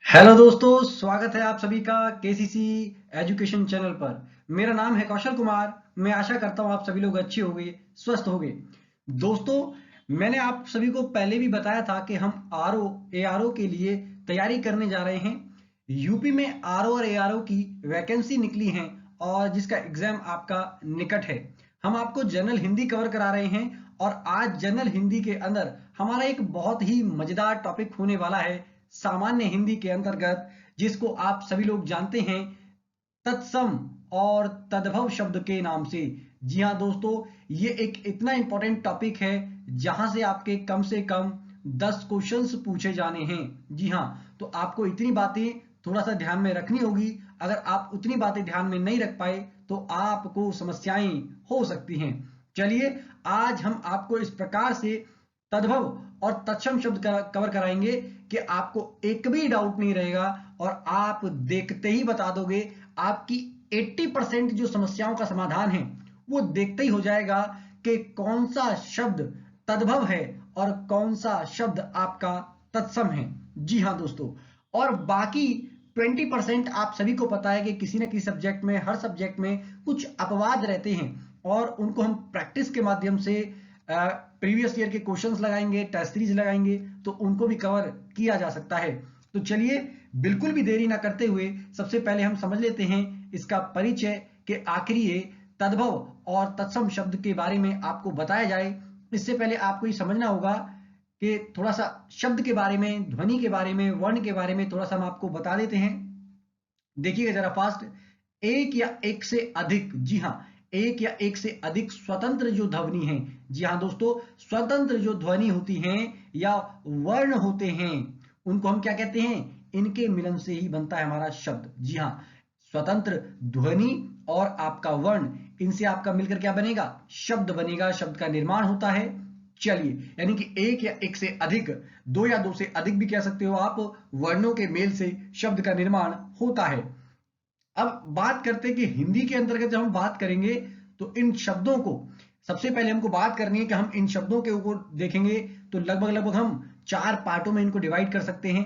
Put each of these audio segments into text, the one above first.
Hello दोस्तों, स्वागत है आप सभी का केसीसी एजुकेशन चैनल पर। मेरा नाम है कौशल कुमार। मैं आशा करता हूं आप सभी लोग अच्छे होंगे, स्वस्थ होंगे। दोस्तों, मैंने आप सभी को पहले भी बताया था कि हम आरओ एआरओ के लिए तैयारी करने जा रहे हैं। यूपी में आरओ और एआरओ की वैकेंसी निकली है और जिसका एग्जाम आपका निकट है। हम आपको जनरल हिंदी कवर करा रहे हैं और आज जनरल हिंदी के अंदर हमारा एक बहुत ही मजेदार टॉपिक होने वाला है, सामान्य हिंदी के अंतर्गत, जिसको आप सभी लोग जानते हैं तत्सम और तद्भव शब्द के नाम से। जी हाँ दोस्तों, ये एक इतना इंपॉर्टेंट टॉपिक है जहां से कम 10 क्वेश्चंस पूछे जाने हैं। जी हाँ, तो आपको इतनी बातें थोड़ा सा ध्यान में रखनी होगी। अगर आप उतनी बातें ध्यान में नहीं रख पाए तो आपको समस्याएं हो सकती हैं। चलिए, आज हम आपको इस प्रकार से तद्भव और तत्सम शब्द कवर कराएंगे कि आपको एक भी डाउट नहीं रहेगा और आप देखते ही बता दोगे। आपकी 80% जो समस्याओं का समाधान है वो देखते ही हो जाएगा कि कौन सा शब्द तद्भव है और कौन सा शब्द आपका तत्सम है। जी हाँ दोस्तों, और बाकी 20% आप सभी को पता है कि किसी न किसी सब्जेक्ट में, हर सब्जेक्ट में कुछ अपवाद रहते हैं और उनको हम प्रैक्टिस के माध्यम से प्रीवियस ईयर के क्वेश्चंस लगाएंगे, टेस्ट सीरीज लगाएंगे, तो उनको भी कवर किया जा सकता है। तो चलिए, बिल्कुल भी देरी ना करते हुए सबसे पहले हम समझ लेते हैं इसका परिचय कि आखिर ये तद्भव और तत्सम शब्द के बारे में आपको बताया जाए। इससे पहले आपको ये समझना होगा कि थोड़ा सा शब्द के बारे में, ध्वनि के बारे में, वर्ण के बारे में थोड़ा सा हम आपको बता देते हैं। देखिएगा जरा फास्ट। एक या एक से अधिक, जी हाँ, एक या एक से अधिक स्वतंत्र जो ध्वनि है, जी हाँ दोस्तों, स्वतंत्र जो ध्वनि होती हैं या वर्ण होते हैं, उनको हम क्या कहते हैं? इनके मिलन से ही बनता है हमारा शब्द। जी हाँ, स्वतंत्र ध्वनि और आपका वर्ण, इनसे आपका मिलकर क्या बनेगा? शब्द बनेगा, शब्द का निर्माण होता है। चलिए, यानी कि एक या एक से अधिक, दो या दो से अधिक भी कह सकते हो आप, वर्णों के मेल से शब्द का निर्माण होता है। अब बात करते हैं कि हिंदी के अंतर्गत जब हम बात करेंगे तो इन शब्दों को, सबसे पहले हमको बात करनी है कि हम इन शब्दों के ऊपर देखेंगे तो लगभग लगभग हम 4 पार्टों में इनको डिवाइड कर सकते हैं।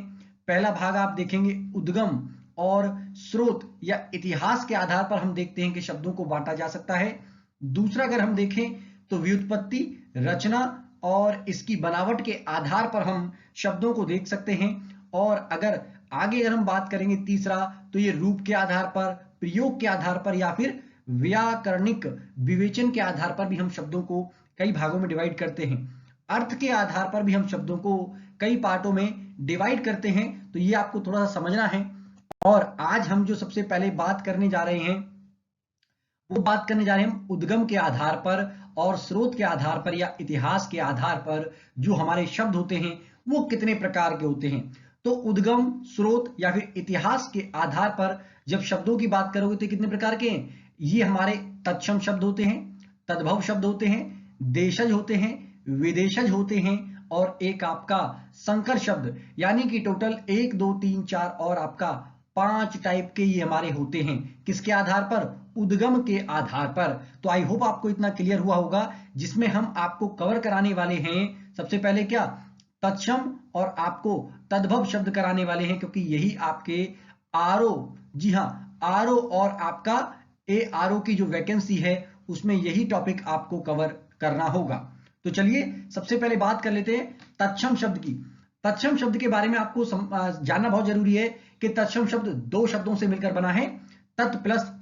पहला भाग आप देखेंगे उद्गम और स्रोत या इतिहास के आधार पर हम देखते हैं कि शब्दों को बांटा जा सकता है। दूसरा अगर हम देखें तो व्युत्पत्ति, रचना और इसकी बनावट के आधार पर हम शब्दों को देख सकते हैं। और अगर आगे अगर हम बात करेंगे तीसरा, तो ये रूप के आधार पर, प्रयोग के आधार पर या फिर व्याकरणिक विवेचन के आधार पर भी हम शब्दों को कई भागों में डिवाइड करते हैं। अर्थ के आधार पर भी हम शब्दों को कई पार्टों में डिवाइड करते हैं। तो ये आपको थोड़ा सा समझना है। और आज हम जो सबसे पहले बात करने जा रहे हैं वो बात करने जा रहे हैं हम उद्गम के आधार पर और स्रोत के आधार पर या इतिहास के आधार पर जो हमारे शब्द होते हैं वो कितने प्रकार के होते हैं। तो उद्गम, स्रोत या फिर इतिहास के आधार पर जब शब्दों की बात करोगे तो कितने प्रकार के हैं? ये हमारे तत्सम शब्द होते हैं, तद्भव शब्द होते हैं, देशज होते हैं, विदेशज होते हैं और एक आपका संकर शब्द, यानी कि टोटल 1 2 3 4 और आपका 5 टाइप के ये हमारे होते हैं। किसके आधार पर? उद्गम के आधार पर। तो आई होप आपको इतना क्लियर हुआ होगा, जिसमें हम आपको कवर कराने वाले हैं सबसे पहले क्या? तत्सम और आपको तद्भव शब्द कराने वाले हैं, क्योंकि यही आपके आरओ, जी हाँ, आरओ और आपका ए आरओ की जो वैकेंसी है उसमें यही टॉपिक आपको कवर करना होगा। तो चलिए, सबसे पहले बात कर लेते हैं तत्सम शब्द की। तत्सम शब्द के बारे में आपको जानना बहुत जरूरी है कि तत्सम शब्द 2 शब्दों से मिलकर बना है, तत् प्लस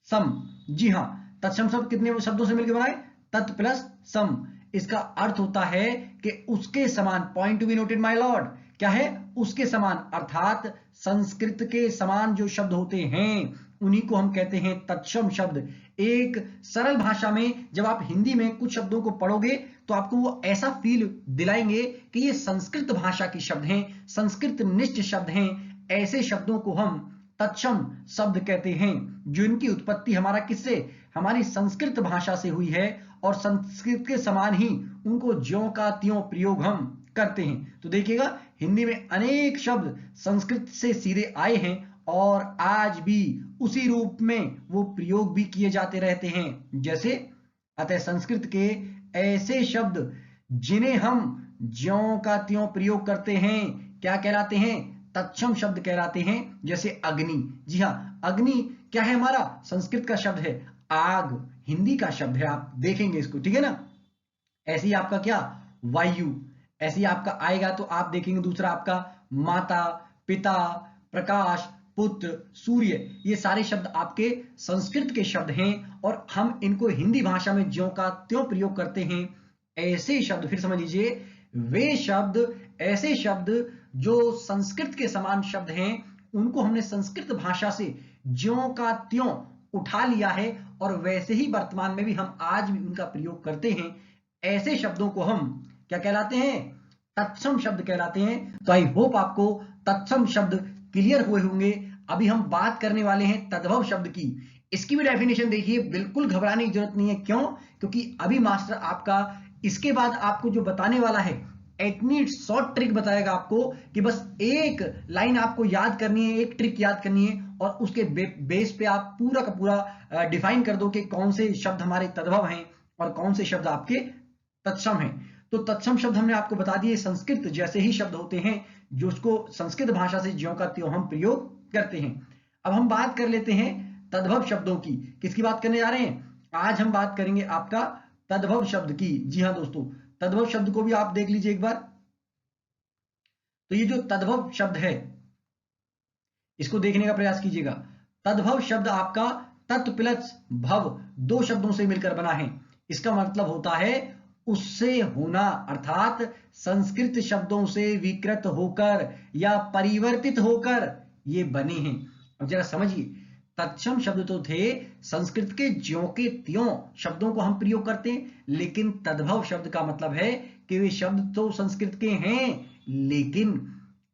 सम। जी हाँ, तत्सम शब्द कितने शब्दों से मिलकर बना है? तत् प्लस सम। इसका अर्थ होता है कि उसके समान, point to be noted my Lord, क्या है? उसके समान, अर्थात संस्कृत के समान जो शब्द होते हैं उन्हीं को हम कहते हैं तत्सम शब्द। एक सरल भाषा में जब आप हिंदी में कुछ शब्दों को पढ़ोगे तो आपको वो ऐसा फील दिलाएंगे कि ये संस्कृत भाषा के शब्द हैं, संस्कृत निष्ठ शब्द हैं। ऐसे शब्दों को हम तत्सम शब्द कहते हैं, जो इनकी उत्पत्ति हमारा किससे? हमारी संस्कृत भाषा से हुई है और संस्कृत के समान ही उनको ज्यों का त्यों प्रयोग हम करते हैं। तो देखिएगा, हिंदी में अनेक शब्द संस्कृत से सीधे आए हैं और आज भी उसी रूप में वो प्रयोग भी किए जाते रहते हैं। जैसे, अतः संस्कृत के ऐसे शब्द जिन्हें हम ज्यों का त्यों प्रयोग करते हैं क्या कहलाते हैं? तत्सम शब्द कहलाते हैं, जैसे अग्नि। जी हाँ, अग्नि क्या है, हमारा संस्कृत का शब्द है, आग हिंदी का शब्द है, आप देखेंगे इसको, ठीक है ना। ऐसे ही आपका क्या, वायु, ऐसे ही आपका आएगा तो आप देखेंगे दूसरा आपका माता, पिता, प्रकाश, पुत्र, सूर्य। ये सारे शब्द आपके संस्कृत के शब्द हैं और हम इनको हिंदी भाषा में ज्यों का त्यों प्रयोग करते हैं। ऐसे शब्द, फिर समझ लीजिए, वे शब्द, ऐसे शब्द जो संस्कृत के समान शब्द हैं, उनको हमने संस्कृत भाषा से ज्यों का त्यों उठा लिया है और वैसे ही वर्तमान में भी हम आज भी उनका प्रयोग करते हैं। ऐसे शब्दों को हम क्या कहलाते हैं, तत्सम शब्द कहलाते हैं। तो आई होप आपको तत्सम शब्द क्लियर हुए होंगे। अभी हम बात करने वाले हैं तद्भव शब्द की। इसकी भी डेफिनेशन देखिए, बिल्कुल घबराने की जरूरत नहीं है। क्यों? क्योंकि अभी मास्टर आपका इसके बाद आपको जो बताने वाला है, इतनी शॉर्ट ट्रिक बताएगा आपको कि बस एक लाइन आपको याद करनी है, एक ट्रिक याद करनी है और उसके बेस पे आप पूरा का पूरा डिफाइन कर दो कि कौन से शब्द हमारे तद्भव हैं और कौन से शब्द आपके तत्सम हैं। तो तत्सम शब्द हमने आपको बता दिए, संस्कृत जैसे ही शब्द होते हैं जो उसको संस्कृत भाषा से ज्यों का त्यों हम प्रयोग करते हैं। अब हम बात कर लेते हैं तद्भव शब्दों की। किसकी बात करने जा रहे हैं? आज हम बात करेंगे आपका तद्भव शब्द की। जी हाँ दोस्तों, तद्भव शब्द को भी आप देख लीजिए एक बार। तो ये जो तद्भव शब्द है, इसको देखने का प्रयास कीजिएगा। तद्भव शब्द आपका तत् प्लस भव दो शब्दों से मिलकर बना है। इसका मतलब होता है उससे होना, अर्थात संस्कृत शब्दों से विकृत होकर या परिवर्तित होकर ये बने हैं। अब जरा समझिए, तत्सम शब्द तो थे संस्कृत के ज्यों के त्यों शब्दों को हम प्रयोग करते हैं, लेकिन तद्भव शब्द का मतलब है कि वे शब्द तो संस्कृत के हैं लेकिन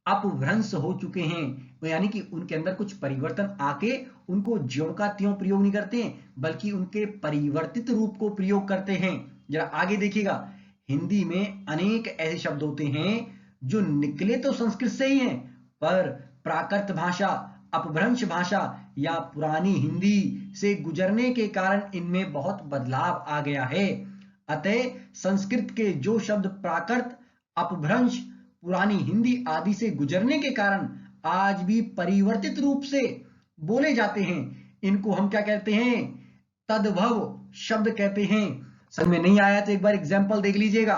अपभ्रंश हो चुके हैं, यानी कि उनके अंदर कुछ परिवर्तन आके उनको ज्यों का त्यों प्रयोग नहीं करते हैं बल्कि उनके परिवर्तित रूप को प्रयोग करते हैं। जरा आगे देखिएगा, हिंदी में अनेक ऐसे शब्द होते हैं जो निकले तो संस्कृत से ही हैं, पर प्राकृत भाषा, अपभ्रंश भाषा या पुरानी हिंदी से गुजरने के कारण इनमें बहुत बदलाव आ गया है। अतः संस्कृत के जो शब्द प्राकृत, अपभ्रंश, पुरानी हिंदी आदि से गुजरने के कारण आज भी परिवर्तित रूप से बोले जाते हैं, इनको हम क्या कहते हैं? तद्भव शब्द कहते हैं। समझ में नहीं आया तो एक बार एग्जांपल देख लीजिएगा।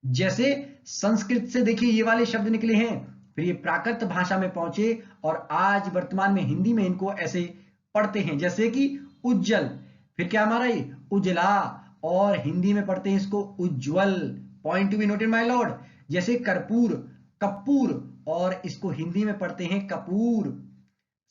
जैसे संस्कृत से देखिए ये वाले शब्द निकले हैं, फिर ये प्राकृत भाषा में पहुंचे और आज वर्तमान में हिंदी में इनको ऐसे पढ़ते हैं, जैसे कि उज्जवल, फिर क्या हमारा ये उजला, और हिंदी में पढ़ते हैं इसको उज्ज्वल। Point to be noted my lord. जैसे कर्पूर, कपूर, और इसको हिंदी में पढ़ते हैं कपूर।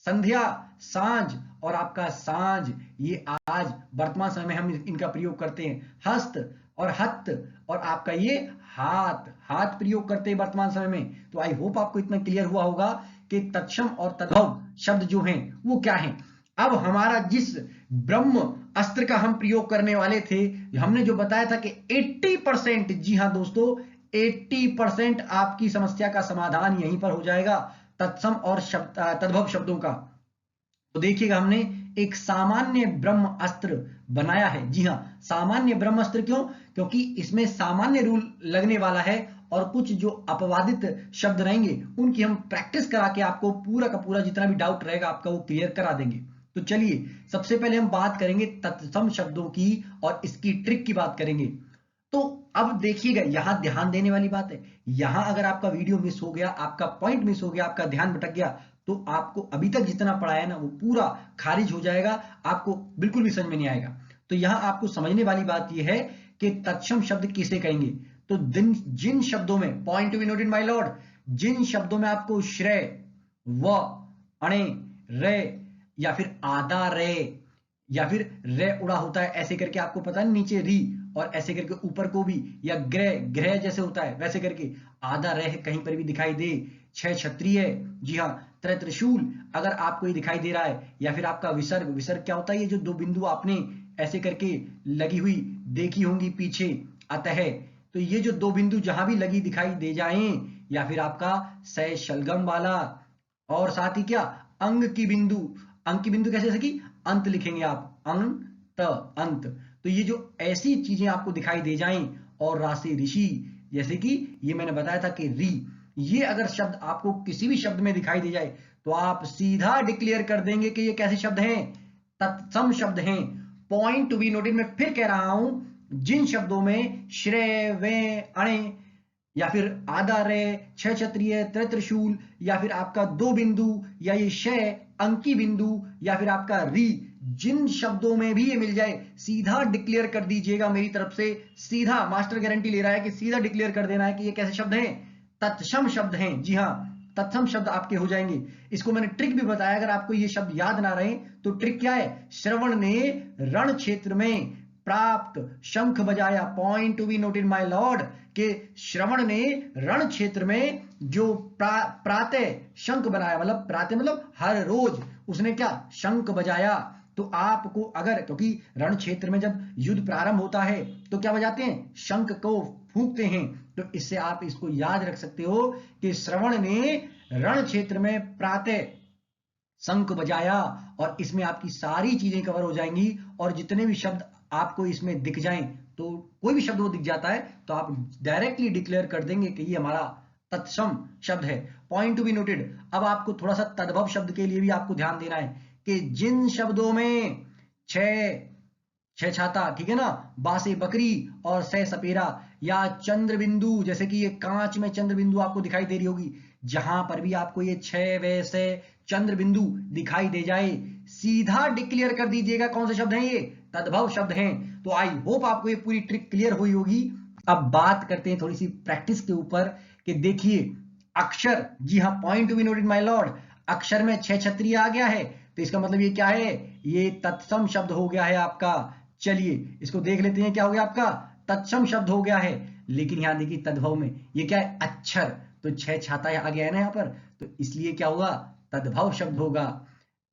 संध्या, सांझ, और आपका सांझ, ये आज वर्तमान समय में हम इनका प्रयोग करते हैं। हस्त और हत्त, और आपका ये हाथ, हाथ प्रयोग करते हैं वर्तमान समय में। तो आई होप आपको इतना क्लियर हुआ होगा कि तत्सम और तद्भव शब्द जो हैं वो क्या हैं। अब हमारा जिस ब्रह्म अस्त्र का हम प्रयोग करने वाले थे, हमने जो बताया था कि 80%, जी हाँ दोस्तों, 80% आपकी समस्या का समाधान यहीं पर हो जाएगा, तत्सम और तद्भव शब्दों का। तो देखिएगा, हमने एक सामान्य ब्रह्म अस्त्र बनाया है। जी हाँ, सामान्य ब्रह्म अस्त्र क्यों? क्योंकि इसमें सामान्य रूल लगने वाला है और कुछ जो अपवादित शब्द रहेंगे उनकी हम प्रैक्टिस करा के आपको पूरा का पूरा जितना भी डाउट रहेगा आपका वो क्लियर करा देंगे। तो चलिए, सबसे पहले हम बात करेंगे तत्सम शब्दों की और इसकी ट्रिक की बात करेंगे। तो अब देखिएगा, यहां ध्यान देने वाली बात है, यहां अगर आपका वीडियो मिस हो गया, आपका पॉइंट मिस हो गया, आपका ध्यान भटक गया, तो आपको अभी तक जितना पढ़ाया ना वो पूरा खारिज हो जाएगा, आपको बिल्कुल भी समझ में नहीं आएगा। तो यहां आपको समझने वाली बात यह है कि तत्सम शब्द किसे कहेंगे। तो जिन शब्दों में, point to be noted my lord, जिन शब्दों में आपको श्रेय, व, अणे, रे, या फिर आधा रे, या फिर रे उड़ा होता है ऐसे करके, आपको पता है नीचे री, और ऐसे करके ऊपर को भी, या ग्रह, ग्रह जैसे होता है वैसे करके आधा रह कहीं पर भी दिखाई दे, छह क्षत्रिय, जी हाँ, त्रिशूल अगर आपको ये दिखाई दे रहा है, या फिर आपका विसर्ग, विसर्ग क्या होता है? ये जो दो बिंदु आपने ऐसे करके लगी हुई देखी होंगी पीछे, अतः, तो ये जो दो बिंदु जहां भी लगी दिखाई दे जाएं, या फिर आपका सह शलगम वाला, और साथ ही क्या, अंग की बिंदु, अंग की बिंदु कैसे, जैसे कि अंत लिखेंगे आप, अंत, अंत। तो ये जो ऐसी चीजें आपको दिखाई दे जाएं, और राशि ऋषि, जैसे कि ये मैंने बताया था कि री, ये अगर शब्द आपको किसी भी शब्द में दिखाई दे जाए तो आप सीधा डिक्लेयर कर देंगे कि ये कैसे शब्द हैं, तत्सम शब्द हैं। पॉइंट टू बी नोटेड, मैं फिर कह रहा हूं, जिन शब्दों में श्रेय, वे, अणे या फिर आधा रे, छह क्षत्रिय, त्रिशूल या फिर आपका दो बिंदु या ये शय, अंकी बिंदु या फिर आपका री, जिन शब्दों में भी ये मिल जाए सीधा डिक्लेयर कर दीजिएगा मेरी तरफ से। सीधा मास्टर गारंटी ले रहा है कि सीधा डिक्लेयर कर देना है कि ये कैसे शब्द हैं, तत्सम शब्द हैं। जी हां, तत्सम शब्द आपके हो जाएंगे। इसको मैंने ट्रिक भी बताया, अगर आपको ये शब्द याद ना रहे तो ट्रिक क्या है, श्रवण ने रण क्षेत्र में प्राप्त शंख बजाया। Point to be noted my Lord, के श्रवण ने रण क्षेत्र में जो प्रातः शंख बनाया, मतलब प्रातः मतलब हर रोज उसने क्या शंख बजाया। तो आपको अगर, क्योंकि रण क्षेत्र में जब युद्ध प्रारंभ होता है तो क्या बजाते हैं, शंख को फूंकते हैं। तो इससे आप इसको याद रख सकते हो कि श्रवण ने रण क्षेत्र में प्रातः शंख बजाया, और इसमें आपकी सारी चीजें कवर हो जाएंगी। और जितने भी शब्द आपको इसमें दिख जाएं, तो कोई भी शब्द वो दिख जाता है तो आप डायरेक्टली डिक्लेयर कर देंगे कि ये हमारा तत्सम शब्द है। Point to be noted. अब आपको थोड़ा सा तद्भव शब्द के लिए भी आपको ध्यान देना है कि जिन शब्दों में छह छाता, ठीक है ना, बासे बकरी और सह सपेरा या चंद्र बिंदु, जैसे कि ये कांच में चंद्र बिंदु आपको दिखाई दे रही होगी, जहां पर भी आपको ये छह वैसे चंद्र बिंदु दिखाई दे जाए, सीधा डिक्लेयर कर दीजिएगा कौन से शब्द हैं, ये तद्भव शब्द हैं। तो आई होप आपको ये पूरी ट्रिक क्लियर हुई होगी। अब बात करते हैं थोड़ी सी प्रैक्टिस के ऊपर कि देखिए अक्षर, जी हाँ, point to be noted my Lord, अक्षर में छह क्षत्रिय आ गया है तो इसका मतलब ये क्या है, ये तत्सम शब्द हो गया है आपका। चलिए इसको देख लेते हैं, क्या हो गया आपका, तत्सम शब्द हो गया है। लेकिन यहां देखिए तद्भव में ये क्या है, अक्षर, तो छह छाता आ गया है ना यहाँ पर, तो इसलिए क्या होगा, तद्भव शब्द होगा।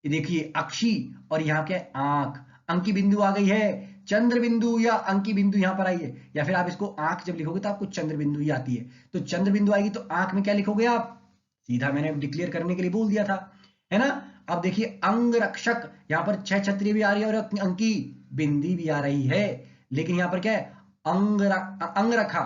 देखिए अक्षी, और यहाँ क्या है, आंख, अंकी बिंदु आ गई है, चंद्र बिंदु या अंकी बिंदु यहां पर आई है, या फिर आप इसको आंख जब लिखोगे तो आपको चंद्र बिंदु ही आती है, तो चंद्र बिंदु आएगी तो आंख में क्या लिखोगे आप, सीधा मैंने डिक्लेयर करने के लिए बोल दिया था, है ना। अब देखिए अंग रक्षक, यहां पर छह क्षत्रिय भी आ रही है और अंकी बिंदी भी आ रही है, लेकिन यहां पर क्या है, अंग रखा,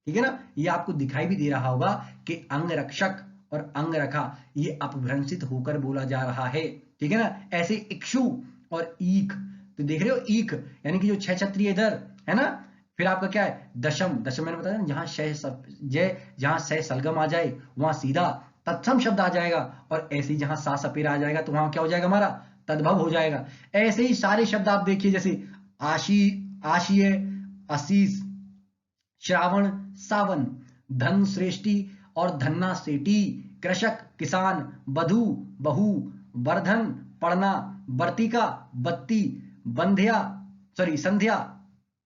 ठीक है ना, ये आपको दिखाई भी दे रहा होगा कि अंग रक्षक और अंग रखा ये अपभ्रंशित होकर बोला जा रहा है, ठीक है ना। ऐसे इक्षु और ईख, तो देख रहे हो ईख यानी कि जो छह क्षत्रिय इधर है ना, फिर आपका क्या है, दशम, दशम मैंने बताया ना, जहां शय सलगम आ जाए वहां सीधा तत्सम शब्द आ जाएगा, और ऐसे ही जहां सा सपेरा आ जाएगा तो वहां क्या हो जाएगा, हमारा तद्भव हो जाएगा। ऐसे ही सारे शब्द आप देखिए, जैसे आशीय, आशीष, श्रावण, सावन, धन श्रेष्ठी और धन्ना सेठी, कृषक, किसान, बधु, बहु, वर्धन, पढ़ना, वर्तिका, बत्ती, बंध्या, सॉरी संध्या,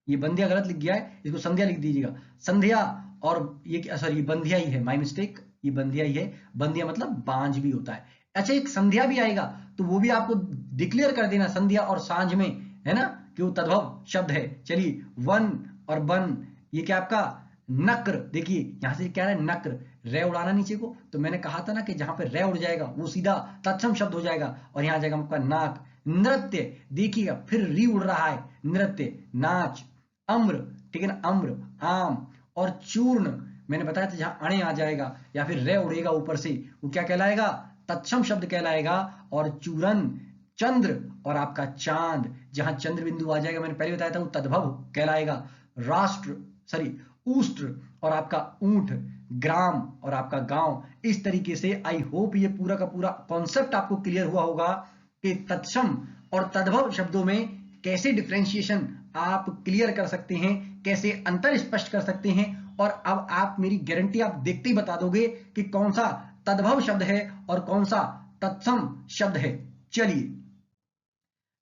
ये बंध्या गलत लिख गया है, इसको संध्या लिख दीजिएगा, संध्या, और ये सॉरी बंध्या ही है, माय मिस्टेक, ये बंध्या ही है, बंध्या मतलब बांझ भी होता है। अच्छा एक संध्या भी आएगा तो वो भी आपको डिक्लेयर कर देना, संध्या और सांझ में, है ना, कि वो तद्भव शब्द है। चलिए वन और बन, ये क्या आपका नक्र, देखिए यहां से क्या है, नक्र, रे उड़ाना नीचे को, तो मैंने कहा था ना कि जहां पे रे उड़ जाएगा वो सीधा तत्सम शब्द हो जाएगा, और यहां आ जाएगा आपका नाक। नृत्य, देखिएगा फिर री उड़ रहा है, नृत्य, नाच, अम्र, ठीक है ना, अम्र, आम, और चूर्ण, मैंने बताया था जहां अणे आ जाएगा या फिर रे उड़ेगा ऊपर से वो क्या कहलाएगा, तत्सम शब्द कहलाएगा। और चूरन, चंद्र, और आपका चांद, जहां चंद्र बिंदु आ जाएगा मैंने पहले बताया था वो तद्भव कहलाएगा। राष्ट्र, सॉरी उष्ट्र, और आपका ऊंट, ग्राम, और आपका गांव। इस तरीके से आई होप ये पूरा का पूरा कॉन्सेप्ट आपको क्लियर हुआ होगा कि तत्सम और तद्भव शब्दों में कैसे डिफरेंशिएशन आप क्लियर कर सकते हैं, कैसे अंतर स्पष्ट कर सकते हैं। और अब आप मेरी गारंटी आप देखते ही बता दोगे कि कौन सा तद्भव शब्द है और कौन सा तत्सम शब्द है। चलिए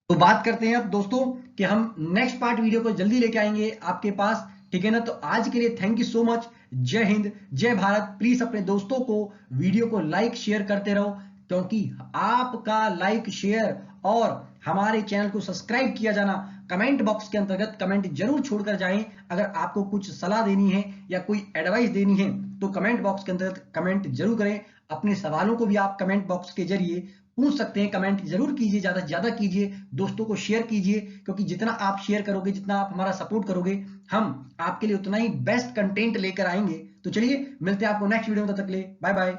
तो बात करते हैं अब दोस्तों कि हम नेक्स्ट पार्ट वीडियो को जल्दी लेके आएंगे आपके पास, ठीक है ना। तो आज के लिए थैंक यू सो मच, जय हिंद, जय भारत। प्लीज अपने दोस्तों को वीडियो को लाइक शेयर करते रहो, क्योंकि आपका लाइक शेयर और हमारे चैनल को सब्सक्राइब किया जाना, कमेंट बॉक्स के अंतर्गत कमेंट जरूर छोड़कर जाएं। अगर आपको कुछ सलाह देनी है या कोई एडवाइस देनी है तो कमेंट बॉक्स के अंतर्गत कमेंट जरूर करें। अपने सवालों को भी आप कमेंट बॉक्स के जरिए पूछ सकते हैं, कमेंट जरूर कीजिए, ज्यादा से ज्यादा कीजिए, दोस्तों को शेयर कीजिए, क्योंकि जितना आप शेयर करोगे, जितना आप हमारा सपोर्ट करोगे, हम आपके लिए उतना ही बेस्ट कंटेंट लेकर आएंगे। तो चलिए मिलते हैं आपको नेक्स्ट वीडियो में, तब तक के लिए बाय बाय।